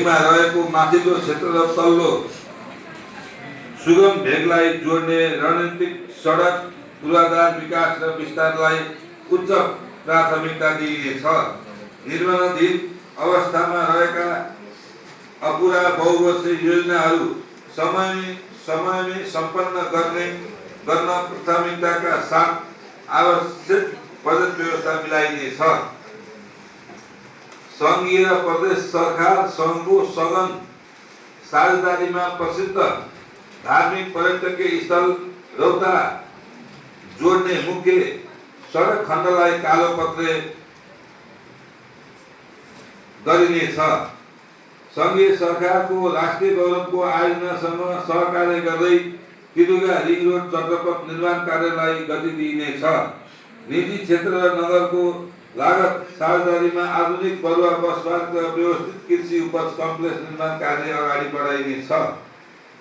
भेगमा रहेको माथिल्लो क्षेत्र र तल्लो सुगम भेगलाई जोड्ने रणनीतिक सडक पूर्वाधार विकास र विस्तारलाई उच्च प्राथमिकता दिइनेछ। निर्माणाधीन अवस्थामा रहेका अपुरा बहुवर्षीय योजनाहरू समयमै सम्पन्न गर्न प्राथमिकताका साथ आवश्यक बजेट व्यवस्था मिलाइनेछ। सङ्घीय प्रदेश सरकार सङ्घको सघन साझेदारीमा प्रसिद्ध धार्मिक पर्यटकीय स्थल रौता जोड्ने मुख्य सडक खण्डलाई कालोपत्रे गरिनेछ। सङ्घीय सरकारको राष्ट्रिय गौरवको आयोजनासँग सहकार्य गर्दै तिरुगा रिङ रोड चक्रपथ निर्माण कार्यलाई गति दिइनेछ। निजी क्षेत्र र नगरको लागत साझेदारीमा आधुनिक बलुवा बस पार्क र व्यवस्थित कृषि उपज कम्प्लेक्स निर्माण कार्य अगाडि बढाइनेछ।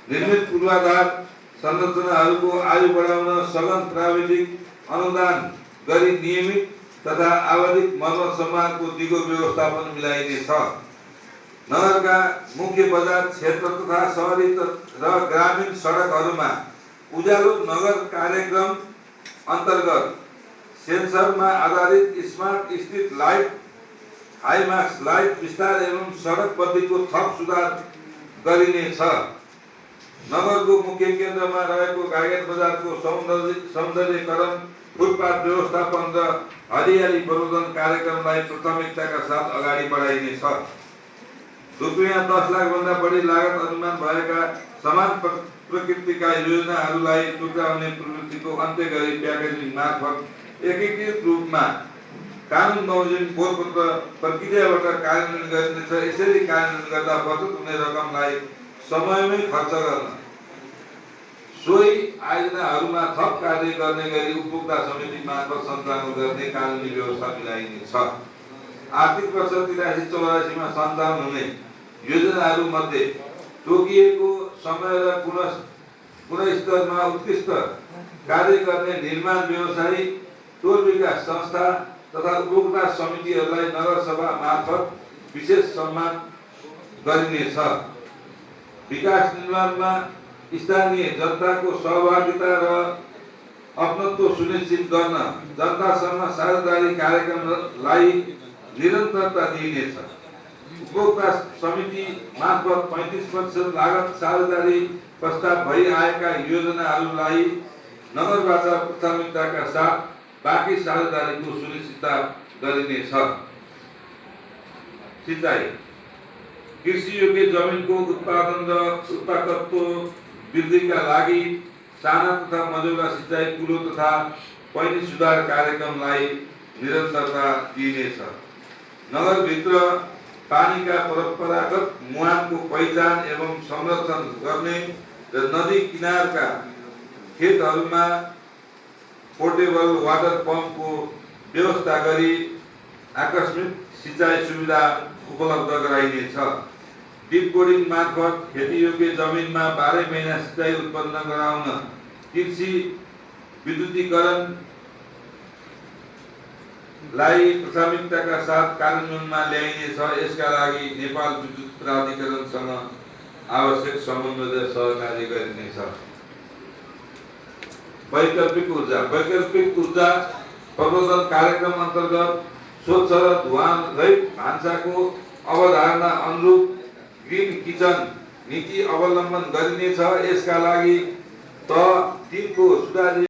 निर्मित पूर्वाधार संरचनाहरूको आयु बढाउन सघन प्राविधिक अनुदान गरी नियमित तथा आवधिक मर्मत सम्हारको दिगो व्यवस्थापन मिलाइनेछ। नगरका मुख्य बजार क्षेत्र तथा शहरी र ग्रामीण सडकहरूमा उज्यालो नगर कार्यक्रम अन्तर्गत सेन्सरमा आधारित स्मार्ट स्ट्रिट लाइट, हाईमाक्स लाइट विस्तार एवं सडक बत्तीको थप सुधार गरिनेछ। नगरको मुख्य केन्द्रमा रहेको गाइघाट बजारको सौन्दर्यकरण, फुटपाथ व्यवस्थापन र हरियाली प्रवर्धन कार्यक्रमलाई प्राथमिकताका साथ अगाडि बढाइनेछ। रुपियाँ 10 लाख भन्दा बढी लागत अनुमान भएका समान प्रकृतिका योजनाहरूलाई टुक्राउने प्रवृत्तिको अन्त्य गरी प्याकेजिङ मार्फत एकीकृत रूपमा कानुन बमोजिम बोधपत्र प्रक्रियाबाट कार्यान्वयन गरिनेछ। यसरी कार्यान्वयन गर्दा बचत हुने रकमलाई समयमै खर्च गर्न सोही आयोजनाहरूमा थप कार्य गर्ने गरी उपभोक्ता समिति मार्फत सञ्चालन गर्ने कानुनी व्यवस्था मिलाइनेछ। आर्थिक वर्ष 83-84 मा सञ्चालन हुने योजनाहरू मध्ये तोकिएको समय र गुणस्तरमा उत्कृष्ट कार्य गर्ने निर्माण व्यवसायी, टोल विकास संस्था तथा उपभोक्ता समितिहरूलाई नगरसभा मार्फत विशेष सम्मान गरिनेछ। विकास निर्माणमा स्थानीय जनताको सहभागिता र अपनत्व सुनिश्चित गर्न जनतासँग साझेदारी कार्यक्रमलाई निरन्तरता दिइनेछ। उपभोक्ता समिति मार्फत 35% लागत साझेदारी प्रस्ताव भइआएका योजनाहरूलाई नगरबाट प्राथमिकताका साथ बाँकी साझेदारीको सुनिश्चितता गरिनेछ। सिँचाइ कृषि योग्य जमिनको उत्पादन र उत्पादकत्व वृद्धिका लागि साना तथा मझौला सिँचाइ कुलो तथा पैनी सुधार कार्यक्रमलाई निरन्तरता दिइनेछ। नगरभित्र पानीका परम्परागत मुहानको पहिचान एवं संरक्षण गर्ने र नदी किनारका खेतहरूमा पोर्टेबल वाटर पम्पको व्यवस्था गरी आकस्मिक सिँचाइ सुविधा उपलब्ध गराइनेछ। डिप बोर्डिङ मार्फत खेतीयोग्य जमिनमा 12 महिना सिँचाइ उत्पन्न गराउन कृषि विद्युतीकरणलाई प्राथमिकताका साथ कार्यान्वयनमा ल्याइनेछ। यसका लागि नेपाल विद्युत प्राधिकरणसँग आवश्यक समन्वय र सहकार्य गरिनेछ। वैकल्पिक ऊर्जा प्रवर्धन कार्यक्रम अन्तर्गत स्वच्छ र धुवाँ रहित भान्साको अवधारणा अनुरूप ग्रिन किचन नीति अवलम्बन गरिनेछ। यसका लागि तह 3 को सुधारित